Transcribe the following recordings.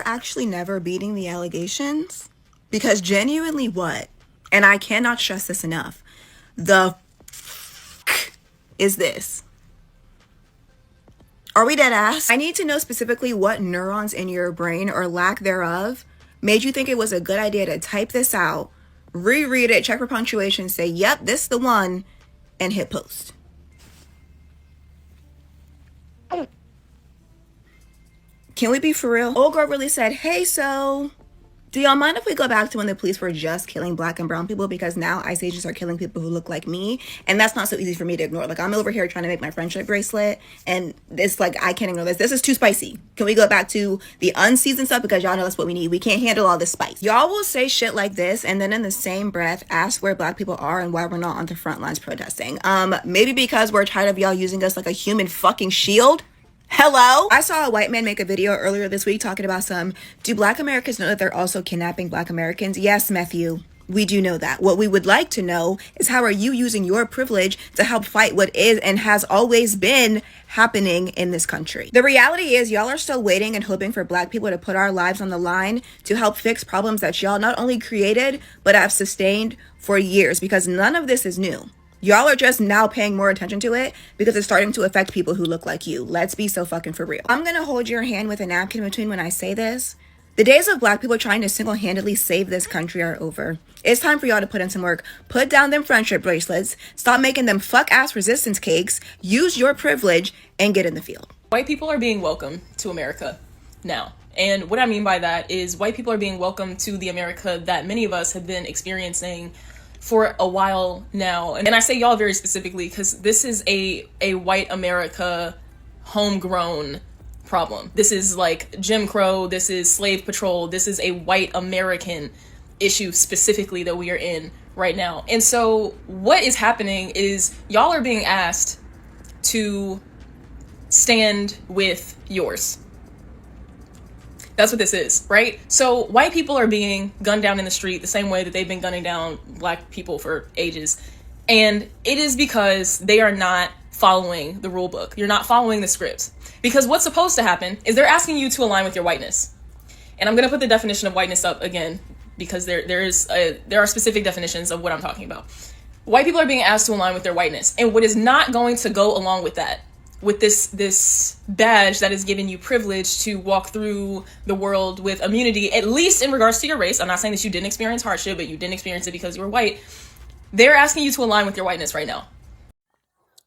actually never beating the allegations? Because genuinely what? And I cannot stress this enough. The is this? Are we dead ass? I need to know specifically what neurons in your brain or lack thereof made you think it was a good idea to type this out, reread it, check for punctuation, say, yep, this is the one, and hit post. Can we be for real? Old girl really said, hey, so do y'all mind if we go back to when the police were just killing black and brown people? Because now ICE agents are killing people who look like me. And that's not so easy for me to ignore. Like, I'm over here trying to make my friendship bracelet. And it's like, I can't ignore this. This is too spicy. Can we go back to the unseasoned stuff? Because y'all know that's what we need. We can't handle all this spice. Y'all will say shit like this and then in the same breath ask where black people are and why we're not on the front lines protesting. Maybe because we're tired of y'all using us like a human fucking shield. Hello? I saw a white man make a video earlier this week talking about do black Americans know that they're also kidnapping black Americans? Yes, Matthew, we do know that. What we would like to know is how are you using your privilege to help fight what is and has always been happening in this country? The reality is y'all are still waiting and hoping for black people to put our lives on the line to help fix problems that y'all not only created, but have sustained for years, because none of this is new. Y'all are just now paying more attention to it because it's starting to affect people who look like you. Let's be so fucking for real. I'm gonna hold your hand with a napkin in between when I say this. The days of black people trying to single-handedly save this country are over. It's time for y'all to put in some work. Put down them friendship bracelets. Stop making them fuck-ass resistance cakes. Use your privilege and get in the field. White people are being welcomed to America now. And what I mean by that is white people are being welcomed to the America that many of us have been experiencing for a while now. And I say y'all very specifically because this is a white America homegrown problem. This is like Jim Crow, this is slave patrol, this is a white American issue specifically that we are in right now. And so what is happening is y'all are being asked to stand with yours. That's what this is, right? So white people are being gunned down in the street the same way that they've been gunning down black people for ages. And it is because they are not following the rule book. You're not following the script. Because what's supposed to happen is they're asking you to align with your whiteness. And I'm going to put the definition of whiteness up again because there are specific definitions of what I'm talking about. White people are being asked to align with their whiteness. And what is not going to go along with that, with this badge that is giving you privilege to walk through the world with immunity, at least in regards to your race. I'm not saying that you didn't experience hardship, but you didn't experience it because you were white. They're asking you to align with your whiteness right now.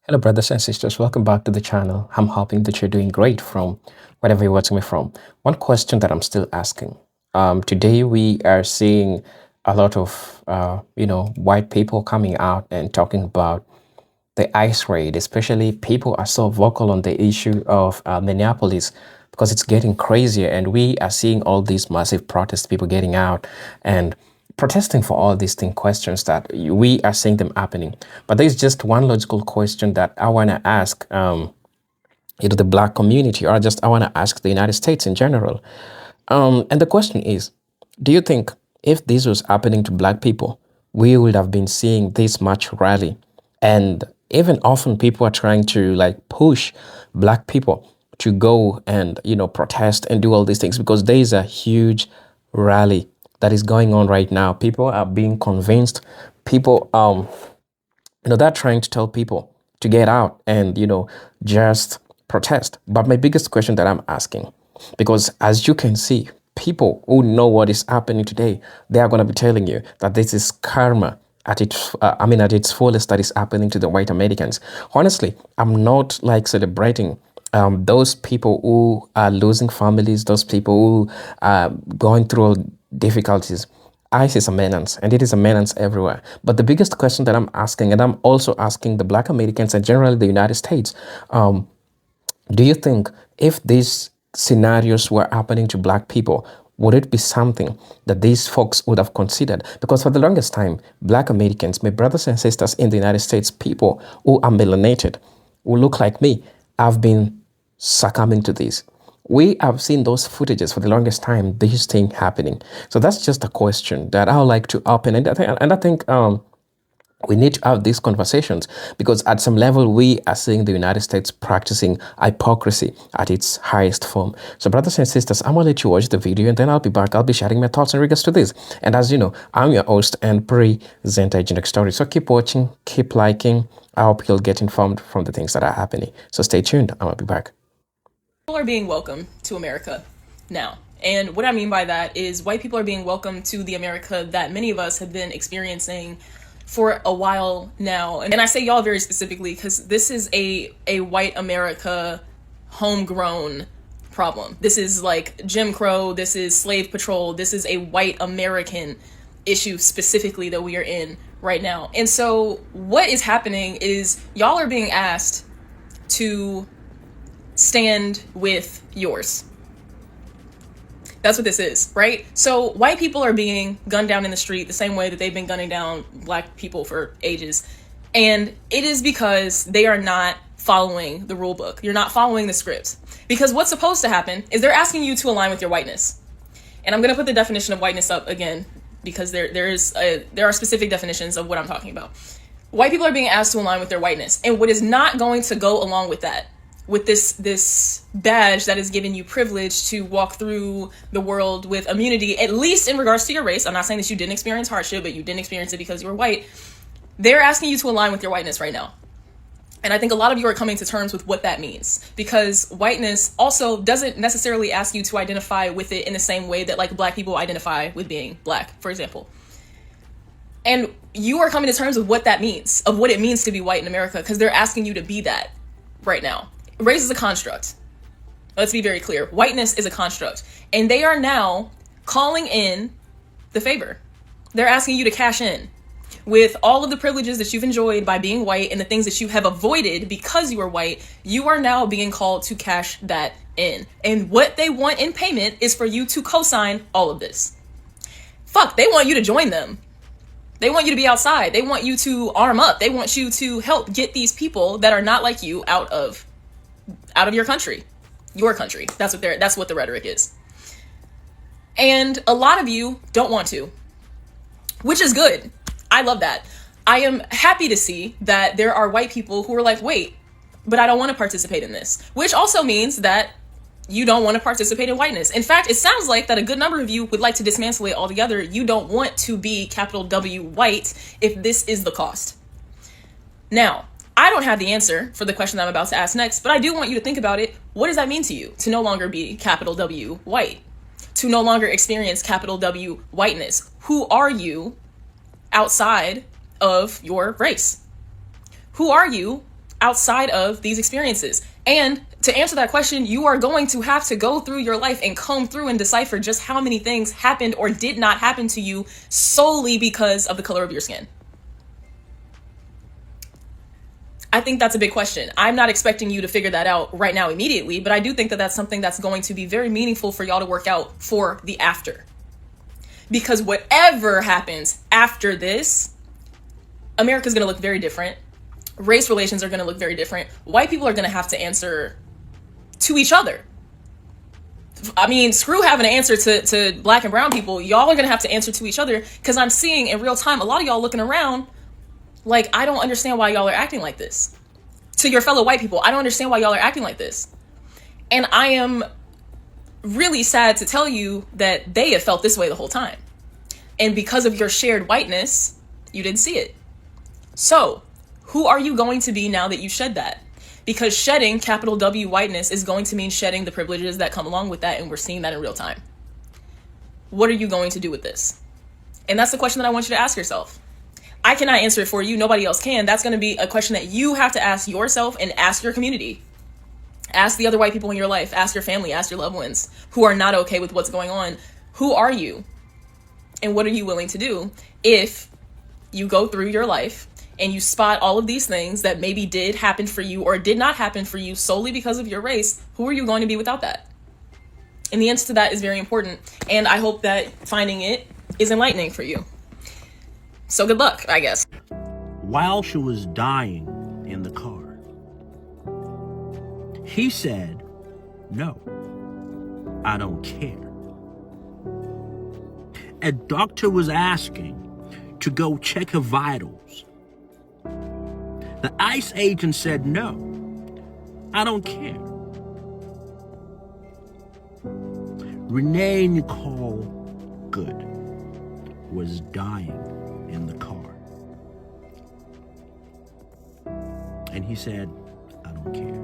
Hello, brothers and sisters. Welcome back to the channel. I'm hoping that you're doing great from wherever you're watching me from. One question that I'm still asking. Today, we are seeing a lot of, white people coming out and talking about the ICE raid, especially people are so vocal on the issue of Minneapolis because it's getting crazier, and we are seeing all these massive protests, people getting out and protesting for all these questions that we are seeing them happening. But there's just one logical question that I want to ask the black community, or just I want to ask the United States in general. And the question is, do you think if this was happening to black people, we would have been seeing this much rally? And even often people are trying to push black people to go and, protest and do all these things because there is a huge rally that is going on right now. People are being convinced. People, they're trying to tell people to get out and, just protest. But my biggest question that I'm asking, because as you can see, people who know what is happening today, they are going to be telling you that this is karma at its fullest that is happening to the white Americans. Honestly, I'm not celebrating those people who are losing families, those people who are going through difficulties. ICE is a menace, and it is a menace everywhere. But the biggest question that I'm asking, and I'm also asking the black Americans and generally the United States, do you think if these scenarios were happening to black people, would it be something that these folks would have considered? Because for the longest time, black Americans, my brothers and sisters in the United States, people who are melanated, who look like me, have been succumbing to this. We have seen those footages for the longest time, this thing happening. So that's just a question that I would like to open. And I think We need to have these conversations because at some level, we are seeing the United States practicing hypocrisy at its highest form. So brothers and sisters, I'm going to let you watch the video and then I'll be back. I'll be sharing my thoughts in regards to this. And as you know, I'm your host and presenter, Generic Story. So keep watching, keep liking. I hope you'll get informed from the things that are happening. So stay tuned. I'm going to be back. People are being welcome to America now. And what I mean by that is white people are being welcomed to the America that many of us have been experiencing for a while now. And I say y'all very specifically because this is a white America homegrown problem. This is like Jim Crow, this is slave patrol, this is a white American issue specifically that we are in right now. And so what is happening is y'all are being asked to stand with yours. That's what this is, right? So white people are being gunned down in the street the same way that they've been gunning down black people for ages. And it is because they are not following the rule book. You're not following the script. Because what's supposed to happen is they're asking you to align with your whiteness. And I'm going to put the definition of whiteness up again because there are specific definitions of what I'm talking about. White people are being asked to align with their whiteness. And what is not going to go along with that, with this badge that is giving you privilege to walk through the world with immunity, at least in regards to your race. I'm not saying that you didn't experience hardship, but you didn't experience it because you were white. They're asking you to align with your whiteness right now. And I think a lot of you are coming to terms with what that means, because whiteness also doesn't necessarily ask you to identify with it in the same way that like black people identify with being black, for example. And you are coming to terms with what that means, of what it means to be white in America, because they're asking you to be that right now. Race is a construct. Let's be very clear. Whiteness is a construct. And they are now calling in the favor. They're asking you to cash in with all of the privileges that you've enjoyed by being white and the things that you have avoided because you are white. You are now being called to cash that in. And what they want in payment is for you to co-sign all of this. Fuck, they want you to join them. They want you to be outside. They want you to arm up. They want you to help get these people that are not like you out of your country. Your country. That's what the rhetoric is. And a lot of you don't want to, which is good. I love that. I am happy to see that there are white people who are like, wait, but I don't want to participate in this, which also means that you don't want to participate in whiteness. In fact, it sounds like that a good number of you would like to dismantle it altogether. You don't want to be capital W white if this is the cost. Now, I don't have the answer for the question that I'm about to ask next, but I do want you to think about it. What does that mean to you to no longer be capital W white? To no longer experience capital W whiteness? Who are you outside of your race? Who are you outside of these experiences? And to answer that question, you are going to have to go through your life and comb through and decipher just how many things happened or did not happen to you solely because of the color of your skin. I think that's a big question. I'm not expecting you to figure that out right now immediately, but I do think that that's something that's going to be very meaningful for y'all to work out for the after. Because whatever happens after this, America's going to look very different. Race relations are going to look very different. White people are going to have to answer to each other. I mean, screw having to answer to black and brown people. Y'all are going to have to answer to each other, because I'm seeing in real time a lot of y'all looking around like, I don't understand why y'all are acting like this. To your fellow white people, I don't understand why y'all are acting like this. And I am really sad to tell you that they have felt this way the whole time. And because of your shared whiteness, you didn't see it. So, who are you going to be now that you shed that? Because shedding capital W whiteness is going to mean shedding the privileges that come along with that, and we're seeing that in real time. What are you going to do with this? And that's the question that I want you to ask yourself. I cannot answer it for you. Nobody else can. That's going to be a question that you have to ask yourself and ask your community. Ask the other white people in your life. Ask your family. Ask your loved ones who are not okay with what's going on. Who are you? And what are you willing to do if you go through your life and you spot all of these things that maybe did happen for you or did not happen for you solely because of your race? Who are you going to be without that? And the answer to that is very important. And I hope that finding it is enlightening for you. So good luck, I guess. While she was dying in the car, he said, "No, I don't care." A doctor was asking to go check her vitals, The ICE agent said, no, I don't care. Renee Nicole Good was dying in the car. And he said, I don't care.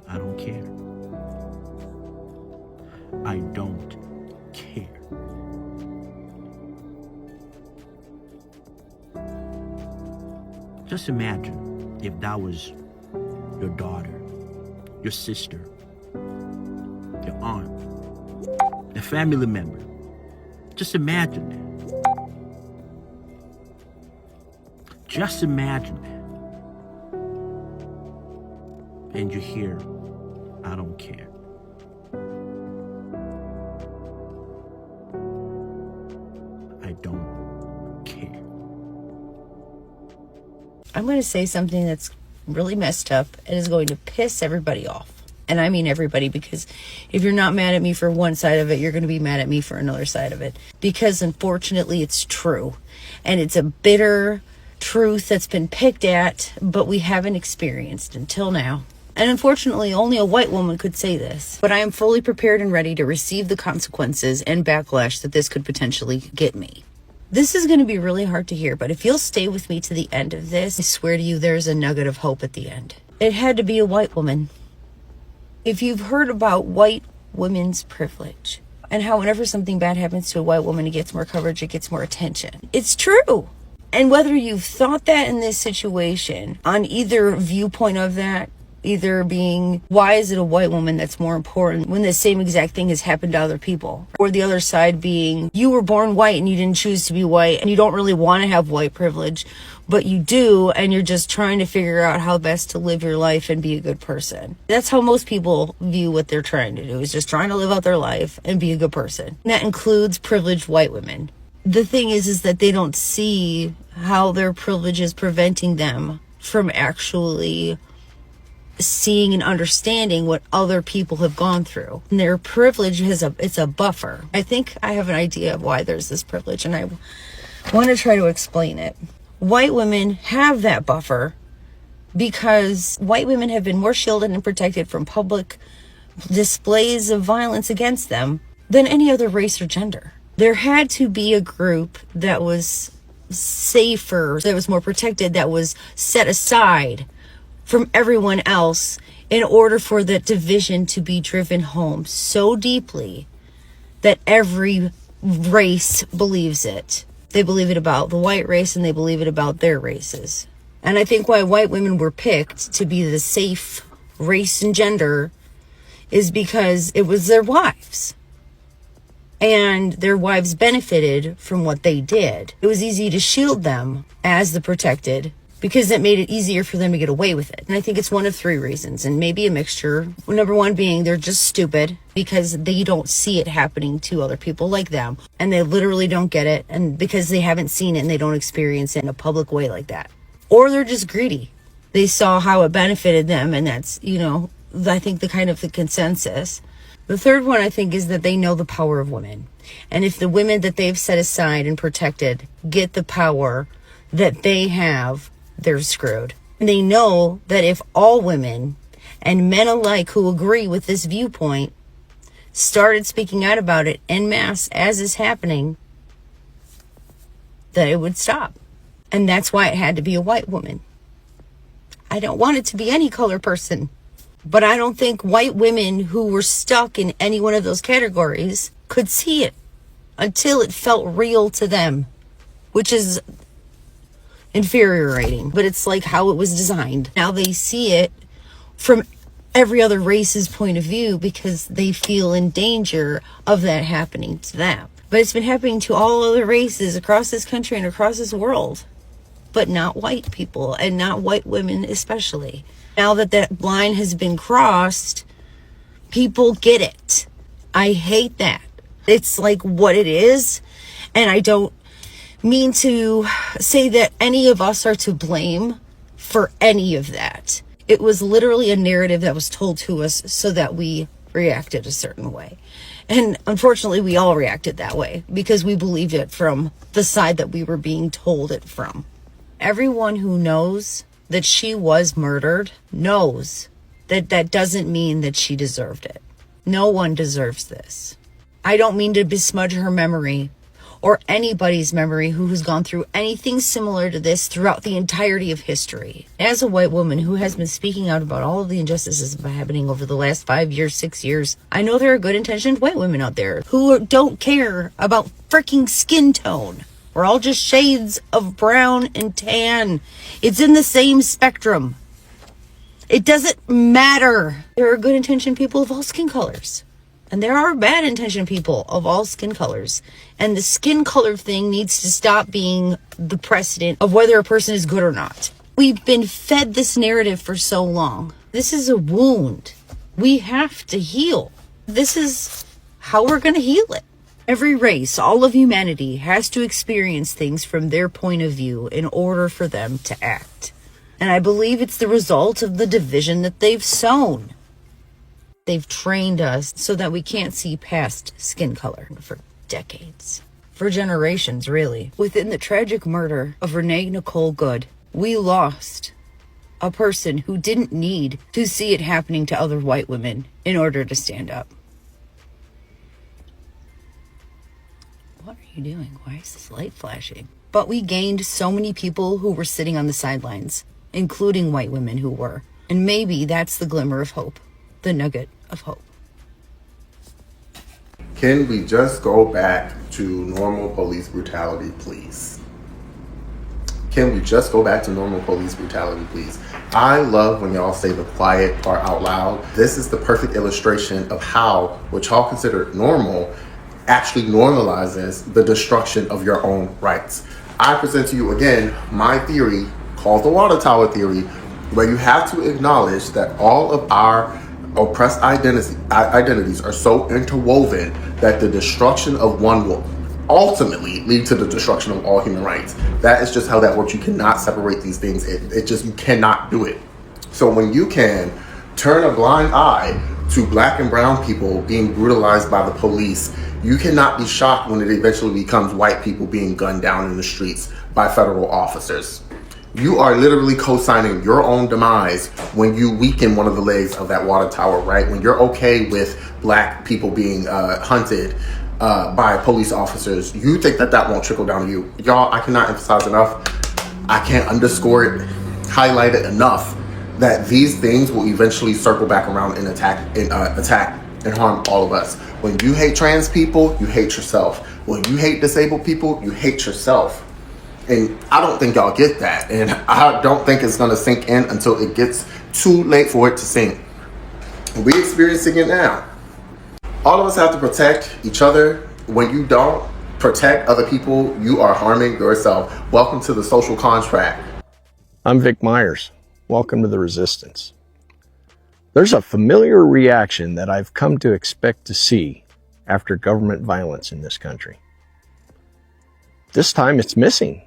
I don't care. I don't care. Just imagine if that was your daughter, your sister, your aunt, a family member. Just imagine that. Just imagine that. And you hear, I don't care. I don't care. I'm going to say something that's really messed up and is going to piss everybody off. And I mean everybody, because if you're not mad at me for one side of it, you're going to be mad at me for another side of it. Because unfortunately, it's true. And it's a bitter truth that's been picked at, but we haven't experienced until now. And unfortunately, only a white woman could say this. But I am fully prepared and ready to receive the consequences and backlash that this could potentially get me. This is going to be really hard to hear, but if you'll stay with me to the end of this, I swear to you, there's a nugget of hope at the end. It had to be a white woman. If you've heard about white women's privilege and how whenever something bad happens to a white woman, it gets more coverage, it gets more attention. It's true. And whether you've thought that in this situation, on either viewpoint of that, either being, why is it a white woman that's more important when the same exact thing has happened to other people? Or the other side being, you were born white and you didn't choose to be white and you don't really want to have white privilege, but you do, and you're just trying to figure out how best to live your life and be a good person. That's how most people view what they're trying to do, is just trying to live out their life and be a good person. And that includes privileged white women. The thing is that they don't see how their privilege is preventing them from actually seeing and understanding what other people have gone through. And their privilege it's a buffer. I think I have an idea of why there's this privilege, and I want to try to explain it. White women have that buffer because white women have been more shielded and protected from public displays of violence against them than any other race or gender. There had to be a group that was safer, that was more protected, that was set aside from everyone else in order for that division to be driven home so deeply that every race believes it. They believe it about the white race and they believe it about their races. And I think why white women were picked to be the safe race and gender is because it was their wives. And their wives benefited from what they did. It was easy to shield them as the protected because it made it easier for them to get away with it. And I think it's one of three reasons, and maybe a mixture. Number one being they're just stupid because they don't see it happening to other people like them. And they literally don't get it, and because they haven't seen it and they don't experience it in a public way like that. Or they're just greedy. They saw how it benefited them, and that's, I think the kind of the consensus. The third one, I think, is that they know the power of women. And if the women that they've set aside and protected get the power that they have, they're screwed. And they know that if all women and men alike who agree with this viewpoint started speaking out about it en masse as is happening, that it would stop. And that's why it had to be a white woman. I don't want it to be any color person. But I don't think white women who were stuck in any one of those categories could see it until it felt real to them, which is infuriating. But it's like how it was designed. Now they see it from every other race's point of view because they feel in danger of that happening to them. But it's been happening to all other races across this country and across this world, but not white people and not white women especially. Now that that line has been crossed, people get it. I hate that. It's like what it is. And I don't mean to say that any of us are to blame for any of that. It was literally a narrative that was told to us so that we reacted a certain way. And unfortunately, we all reacted that way because we believed it from the side that we were being told it from. Everyone who knows that she was murdered knows that that doesn't mean that she deserved it. No one deserves this. I don't mean to besmudge her memory or anybody's memory who has gone through anything similar to this throughout the entirety of history. As a white woman who has been speaking out about all of the injustices happening over the last 5 years, 6 years, I know there are good-intentioned white women out there who don't care about freaking skin tone. We're all just shades of brown and tan. It's in the same spectrum. It doesn't matter. There are good-intentioned people of all skin colors. And there are bad-intentioned people of all skin colors. And the skin color thing needs to stop being the precedent of whether a person is good or not. We've been fed this narrative for so long. This is a wound. We have to heal. This is how we're going to heal it. Every race, all of humanity, has to experience things from their point of view in order for them to act. And I believe it's the result of the division that they've sown. They've trained us so that we can't see past skin color for decades. For generations, really. Within the tragic murder of Renee Nicole Good, we lost a person who didn't need to see it happening to other white women in order to stand up. What are you doing? Why is this light flashing? But we gained so many people who were sitting on the sidelines, including white women who were. And maybe that's the glimmer of hope, the nugget of hope. Can we just go back to normal police brutality, please? Can we just go back to normal police brutality, please? I love when y'all say the quiet part out loud. This is the perfect illustration of how what y'all consider normal actually normalizes the destruction of your own rights. I present to you again my theory called the water tower theory, where you have to acknowledge that all of our oppressed identities are so interwoven that the destruction of one will ultimately lead to the destruction of all human rights. That is just how that works. You cannot separate these things. You cannot do it. So when you can turn a blind eye to black and brown people being brutalized by the police, you cannot be shocked when it eventually becomes white people being gunned down in the streets by federal officers. You are literally co-signing your own demise when you weaken one of the legs of that water tower, right? When you're okay with black people being hunted by police officers, you think that that won't trickle down to you. Y'all, I cannot emphasize enough. I can't underscore it, highlight it enough that these things will eventually circle back around and attack and harm all of us. When you hate trans people, you hate yourself. When you hate disabled people, you hate yourself. And I don't think y'all get that. And I don't think it's going to sink in until it gets too late for it to sink. We're experiencing it now. All of us have to protect each other. When you don't protect other people, you are harming yourself. Welcome to the social contract. I'm Vic Myers. Welcome to the Resistance. There's a familiar reaction that I've come to expect to see after government violence in this country. This time it's missing.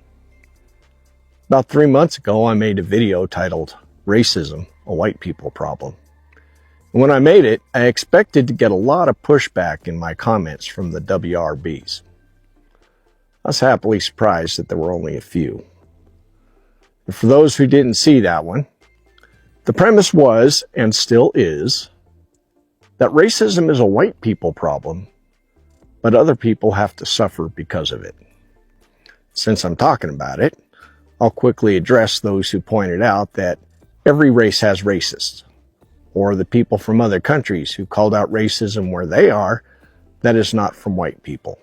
About 3 months ago, I made a video titled Racism, a White People Problem. And when I made it, I expected to get a lot of pushback in my comments from the WRBs. I was happily surprised that there were only a few. And for those who didn't see that one, the premise was, and still is, that racism is a white people problem, but other people have to suffer because of it. Since I'm talking about it, I'll quickly address those who pointed out that every race has racists, or the people from other countries who called out racism where they are, that is not from white people.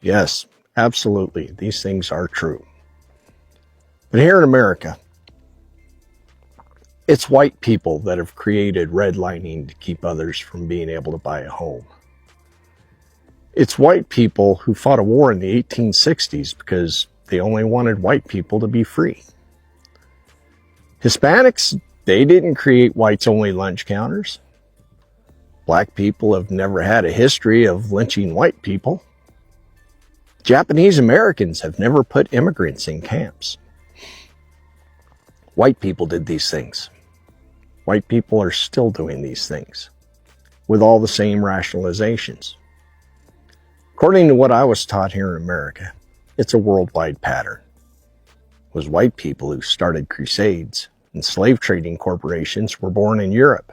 Yes, absolutely, these things are true. But here in America, it's white people that have created redlining to keep others from being able to buy a home. It's white people who fought a war in the 1860s because they only wanted white people to be free. Hispanics, they didn't create whites-only lunch counters. Black people have never had a history of lynching white people. Japanese Americans have never put immigrants in camps. White people did these things. White people are still doing these things. with all the same rationalizations. According to what I was taught here in America, it's a worldwide pattern. It was white people who started crusades, and slave trading corporations were born in Europe.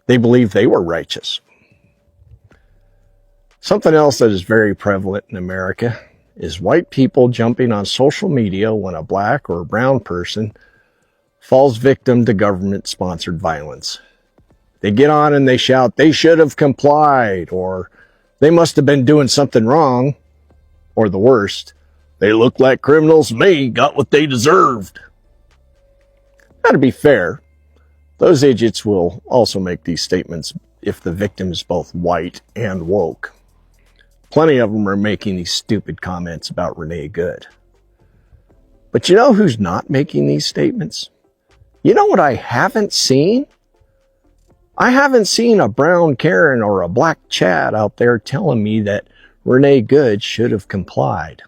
They believed they were righteous. Something else that is very prevalent in America is white people jumping on social media when a black or a brown person falls victim to government-sponsored violence. They get on and they shout, "They should have complied," or "They must have been doing something wrong," or the worst, "They look like criminals to me, got what they deserved." Now, to be fair, those idiots will also make these statements if the victim is both white and woke. Plenty of them are making these stupid comments about Renee Good. But you know who's not making these statements? You know what I haven't seen? I haven't seen a brown Karen or a black Chad out there telling me that Renee Good should have complied.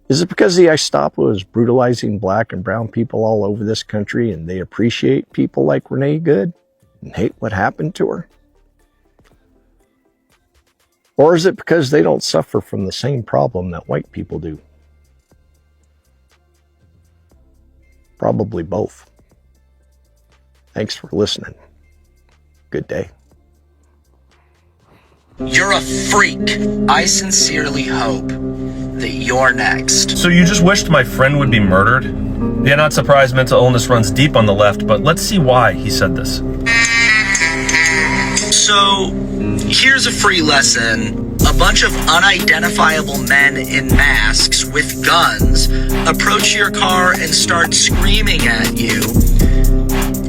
Is it because the Gestapo is brutalizing black and brown people all over this country and they appreciate people like Renee Good and hate what happened to her? Or is it because they don't suffer from the same problem that white people do? Probably both. Thanks for listening. Good day. You're a freak. I sincerely hope that you're next. So you just wished my friend would be murdered? Yeah, not surprised mental illness runs deep on the left, but let's see why he said this. So, here's a free lesson. A bunch of unidentifiable men in masks with guns approach your car and start screaming at you.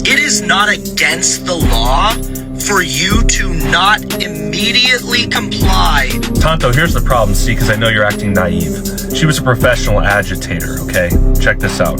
It is not against the law for you to not immediately comply. Tonto, here's the problem, see, because I know you're acting naive. She was a professional agitator, okay? Check this out.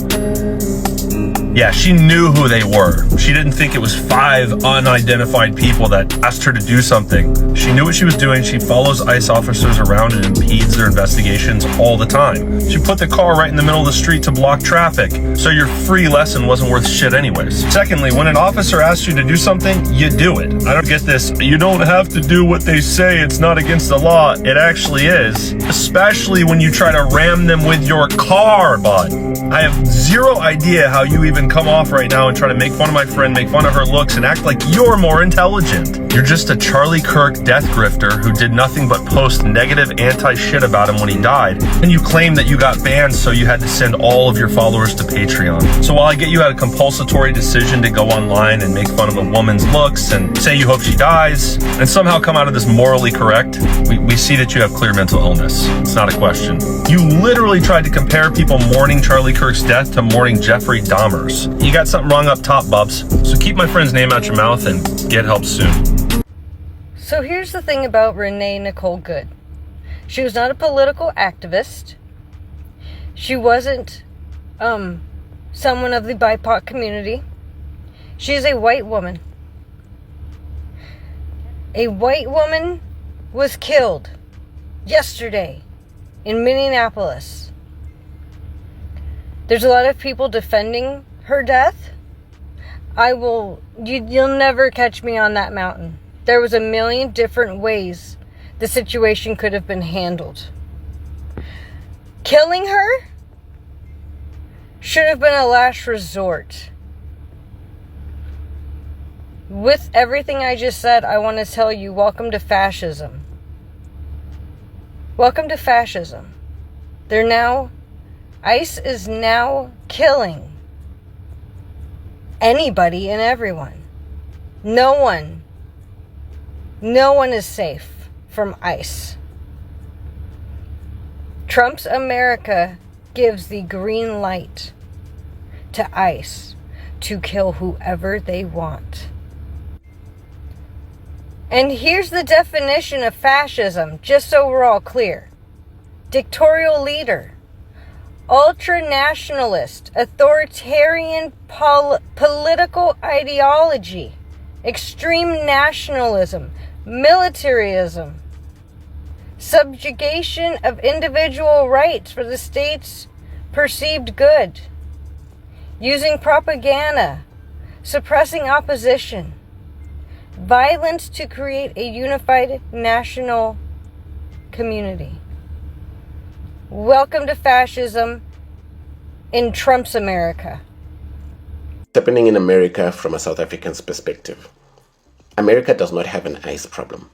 Yeah, she knew who they were. She didn't think it was 5 unidentified people that asked her to do something. She knew what she was doing. She follows ICE officers around and impedes their investigations all the time. She put the car right in the middle of the street to block traffic, so your free lesson wasn't worth shit anyways. Secondly, when an officer asks you to do something, you do it. I don't get this, you don't have to do what they say, it's not against the law. It actually is. Especially when you try to ram them with your car, bud. I have zero idea how you even come off right now and try to make fun of my friend, make fun of her looks, and act like you're more intelligent. You're just a Charlie Kirk death grifter who did nothing but post negative anti-shit about him when he died. And you claim that you got banned so you had to send all of your followers to Patreon. So while I get you had a compulsory decision to go online and make fun of a woman's looks and say you hope she dies, and somehow come out of this morally correct, we see that you have clear mental illness. It's not a question. You literally tried to compare people mourning Charlie Kirk's death to mourning Jeffrey Dahmer's. You got something wrong up top, Bubs. So keep my friend's name out your mouth and get help soon. So here's the thing about Renee Nicole Good. She was not a political activist. She wasn't someone of the BIPOC community. She is a white woman. A white woman was killed yesterday in Minneapolis. There's a lot of people defending her death. You'll never catch me on that mountain. There was a million different ways the situation could have been handled. Killing her should have been a last resort. With everything I just said, I want to tell you, welcome to fascism. Welcome to fascism. ICE is now killing anybody and everyone. No one is safe from ICE. Trump's America gives the green light to ICE to kill whoever they want. And here's the definition of fascism, just so we're all clear. Dictatorial leader, ultranationalist, authoritarian political ideology, extreme nationalism, militarism, subjugation of individual rights for the state's perceived good, using propaganda, suppressing opposition, violence to create a unified national community. Welcome to fascism in Trump's America. Happening in America from a South African's perspective. America does not have an ICE problem.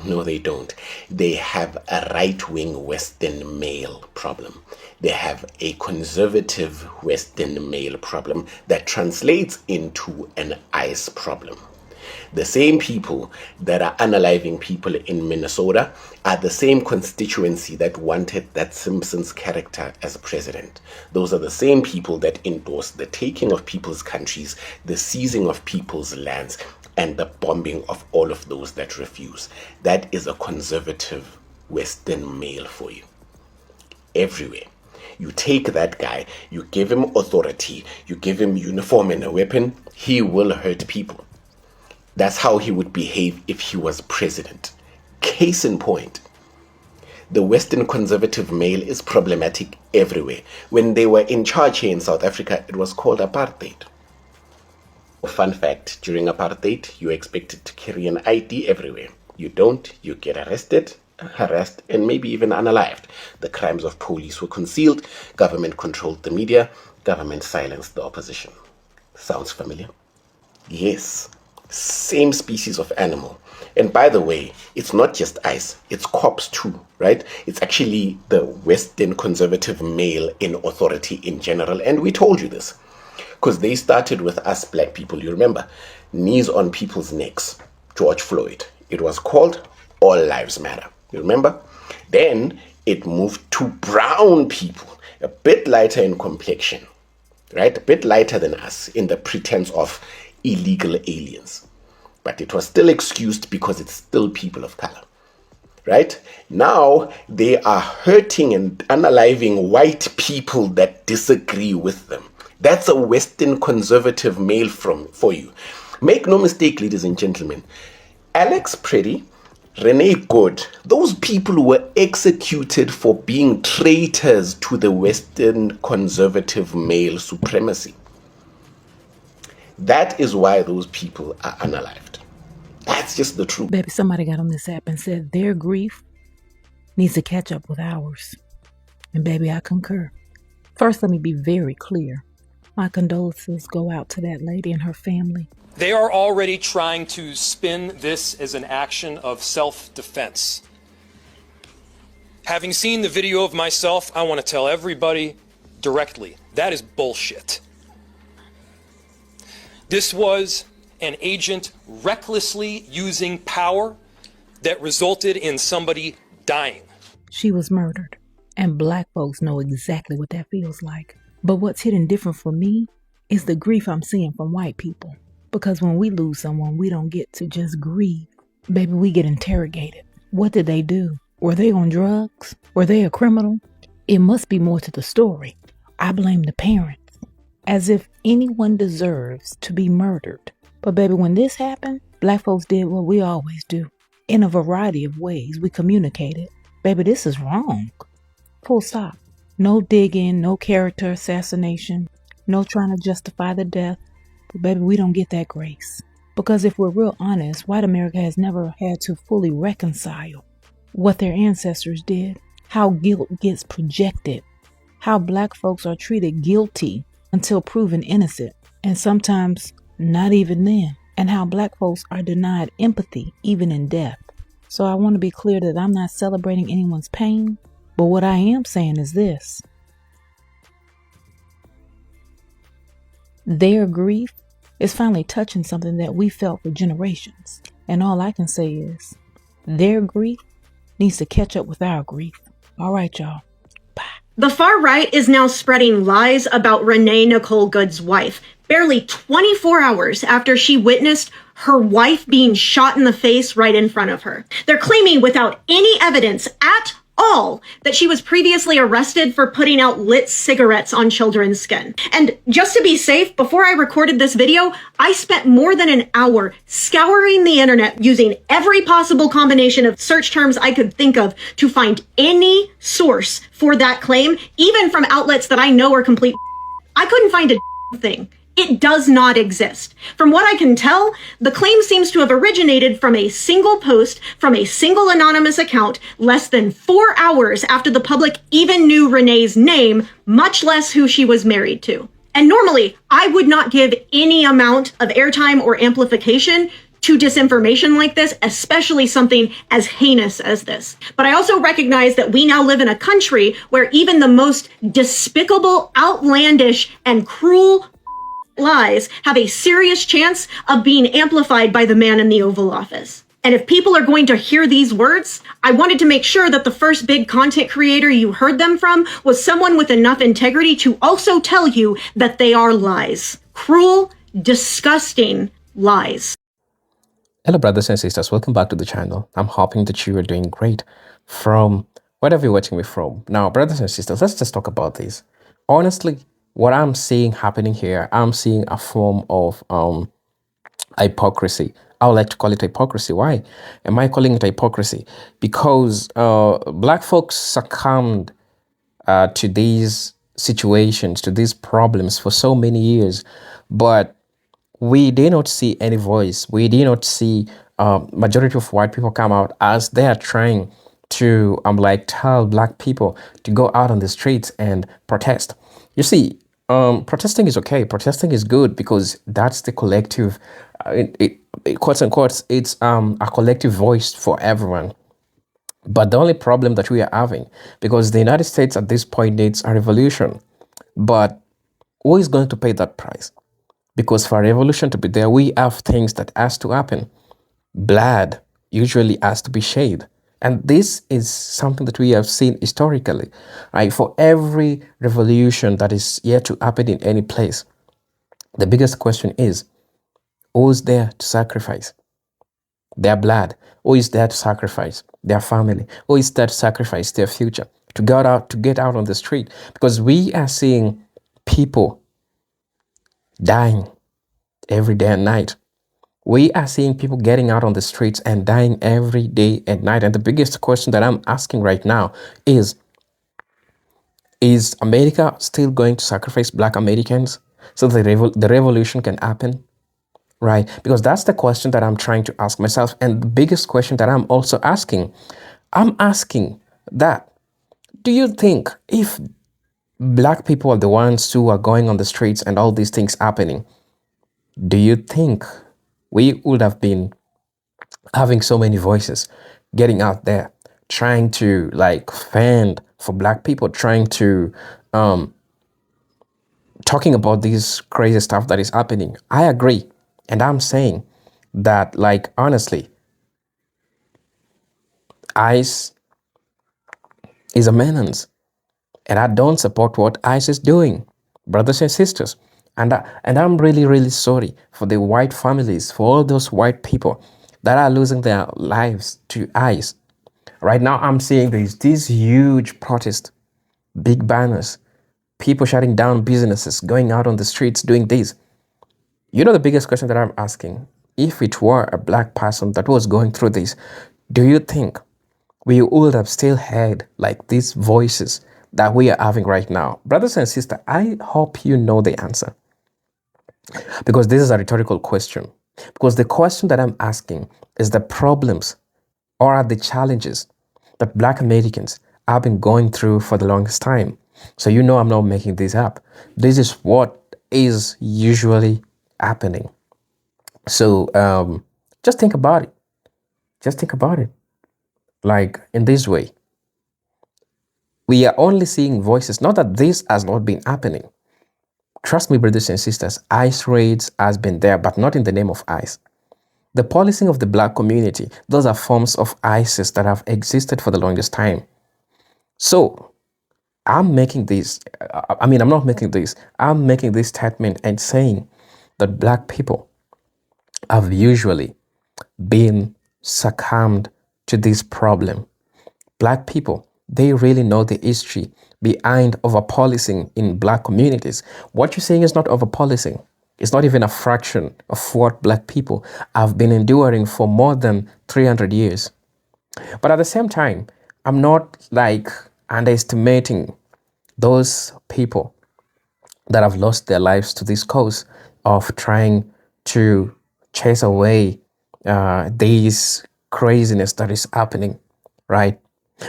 No, they don't. They have a right-wing Western male problem. They have a conservative Western male problem that translates into an ICE problem. The same people that are unaliving people in Minnesota are the same constituency that wanted that Simpsons character as president. Those are the same people that endorsed the taking of people's countries, the seizing of people's lands, and the bombing of all of those that refuse. That is a conservative Western male for you. Everywhere. You take that guy, you give him authority, you give him uniform and a weapon, he will hurt people. That's how he would behave if he was president. Case in point, the Western conservative male is problematic everywhere. When they were in charge here in South Africa, it was called apartheid. Fun fact, during apartheid, you were expected to carry an ID everywhere. You don't, you get arrested, harassed, and maybe even unalived. The crimes of police were concealed, government controlled the media, government silenced the opposition. Sounds familiar? Yes. Same species of animal. And by the way, it's not just ICE, it's cops too, right? It's actually the Western conservative male in authority in general. And we told you this because they started with us black people. You remember, knees on people's necks, George Floyd. It was called All Lives Matter. You remember? Then it moved to brown people, a bit lighter in complexion, right? A bit lighter than us in the pretense of illegal aliens. But it was still excused because it's still people of color, right? Now they are hurting and unaliving white people that disagree with them. That's a Western conservative male for you. Make no mistake, ladies and gentlemen, Alex Preddy, Rene Good, those people were executed for being traitors to the Western conservative male supremacy. That is why those people are unalived. That's just the truth. Baby, somebody got on this app and said their grief needs to catch up with ours. And baby, I concur. First, let me be very clear. My condolences go out to that lady and her family. They are already trying to spin this as an action of self-defense. Having seen the video of myself, I want to tell everybody directly, that is bullshit. This was an agent recklessly using power that resulted in somebody dying. She was murdered, and black folks know exactly what that feels like. But what's hitting different for me is the grief I'm seeing from white people. Because when we lose someone, we don't get to just grieve. Baby, we get interrogated. What did they do? Were they on drugs? Were they a criminal? It must be more to the story. I blame the parents. As if anyone deserves to be murdered. But baby, when this happened, black folks did what we always do. In a variety of ways, we communicated. Baby, this is wrong. Full stop. No digging, no character assassination, no trying to justify the death. But baby, we don't get that grace. Because if we're real honest, white America has never had to fully reconcile what their ancestors did, how guilt gets projected, how black folks are treated guilty until proven innocent, and sometimes not even then, and how black folks are denied empathy even in death. So I want to be clear that I'm not celebrating anyone's pain, but what I am saying is this. Their grief is finally touching something that we felt for generations. And all I can say is, their grief needs to catch up with our grief. All right, y'all. Bye. The far right is now spreading lies about Renee Nicole Good's wife, barely 24 hours after she witnessed her wife being shot in the face right in front of her. They're claiming without any evidence at all that she was previously arrested for putting out lit cigarettes on children's skin. And just to be safe, before I recorded this video, I spent more than an hour scouring the internet using every possible combination of search terms I could think of to find any source for that claim, even from outlets that I know are complete. I couldn't find a thing. It does not exist. From what I can tell, the claim seems to have originated from a single post from a single anonymous account less than 4 hours after the public even knew Renee's name, much less who she was married to. And normally, I would not give any amount of airtime or amplification to disinformation like this, especially something as heinous as this. But I also recognize that we now live in a country where even the most despicable, outlandish, and cruel lies have a serious chance of being amplified by the man in the Oval Office. And if people are going to hear these words, I wanted to make sure that the first big content creator you heard them from was someone with enough integrity to also tell you that they are lies. Cruel, disgusting lies. Hello, brothers and sisters. Welcome back to the channel. I'm hoping that you are doing great from wherever you're watching me from. Now, brothers and sisters, let's just talk about this. Honestly, what I'm seeing happening here, I'm seeing a form of hypocrisy. I would like to call it hypocrisy. Why am I calling it hypocrisy? Because black folks succumbed to these situations, to these problems for so many years, but we did not see any voice. We did not see majority of white people come out as they are trying to tell black people to go out on the streets and protest. You see, protesting is okay. Protesting is good because that's the collective, quotes unquote, it's a collective voice for everyone. But the only problem that we are having, because the United States at this point needs a revolution, but who is going to pay that price? Because for a revolution to be there, we have things that has to happen. Blood usually has to be shed. And this is something that we have seen historically. Right? For every revolution that is yet to happen in any place, the biggest question is, who's there to sacrifice their blood? Who is there to sacrifice their family? Who is there to sacrifice their future? To get out on the street? Because we are seeing people dying every day and night. We are seeing people getting out on the streets and dying every day and night. And the biggest question that I'm asking right now is America still going to sacrifice black Americans so that the revolution can happen? Right? Because that's the question that I'm trying to ask myself. And the biggest question that I'm also asking, that, do you think if black people are the ones who are going on the streets and all these things happening, do you think we would have been having so many voices getting out there, trying to fend for black people, trying to talking about this crazy stuff that is happening? I agree. And I'm saying that, honestly, ICE is a menace. And I don't support what ICE is doing, brothers and sisters. And I'm really, really sorry for the white families, for all those white people that are losing their lives to ICE. Right now, I'm seeing these huge protests, big banners, people shutting down businesses, going out on the streets, doing this. You know, the biggest question that I'm asking, if it were a black person that was going through this, do you think we would have still had these voices that we are having right now? Brothers and sisters, I hope you know the answer, because this is a rhetorical question. Because the question that I'm asking is the problems or are the challenges that black Americans have been going through for the longest time. So you know I'm not making this up. This is what is usually happening. So just think about it. Just think about it. In this way, we are only seeing voices. Not that this has not been happening. Trust me, brothers and sisters, ICE raids has been there, but not in the name of ICE. The policing of the black community, those are forms of ISIS that have existed for the longest time. So I'm making this, I'm not making this, I'm making this statement and saying that black people have usually been succumbed to this problem. Black people, they really know the history behind over-policing in black communities. What you're saying is not over-policing. It's not even a fraction of what black people have been enduring for more than 300 years. But at the same time, I'm not underestimating those people that have lost their lives to this cause. of trying to chase away these craziness that is happening, right?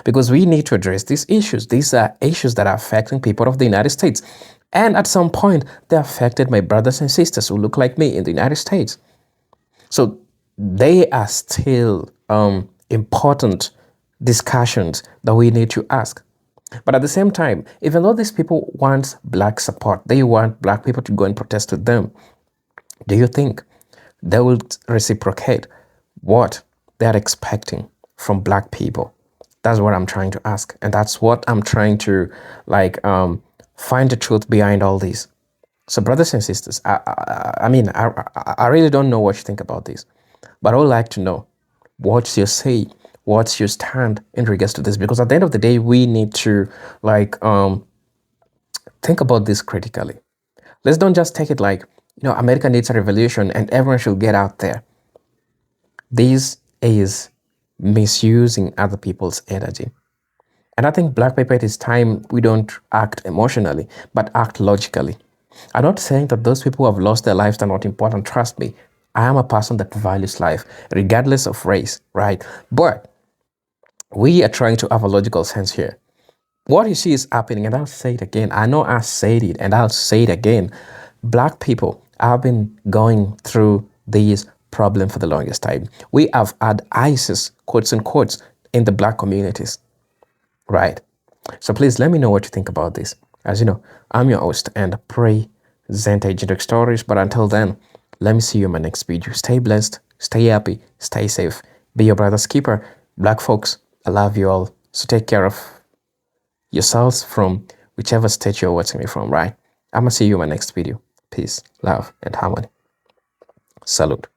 Because we need to address these issues. These are issues that are affecting people of the United States. And at some point, they affected my brothers and sisters who look like me in the United States. So they are still important discussions that we need to ask. But at the same time, even though these people want black support, they want black people to go and protest with them, do you think they will reciprocate what they're expecting from black people? That's what I'm trying to ask. And that's what I'm trying to find the truth behind all this. So brothers and sisters, I really don't know what you think about this, but I would like to know what's your say, what's your stand in regards to this, because at the end of the day, we need to think about this critically. Let's don't just take it like, America needs a revolution and everyone should get out there. This is misusing other people's energy. And I think black people, it is time we don't act emotionally, but act logically. I'm not saying that those people who have lost their lives are not important. Trust me, I am a person that values life, regardless of race, right? But we are trying to have a logical sense here. What you see is happening, and I'll say it again. I know I said it, and I'll say it again. Black people have been going through these problems for the longest time. We have had ISIS, quotes and quotes, in the black communities, right? So please let me know what you think about this. As you know, I'm your host and pray Zenta Generic Stories. But until then, let me see you in my next video. Stay blessed, stay happy, stay safe. Be your brother's keeper. Black folks, I love you all. So take care of yourselves from whichever state you're watching me from, right? I'm gonna see you in my next video. Peace, love, and harmony. Salute.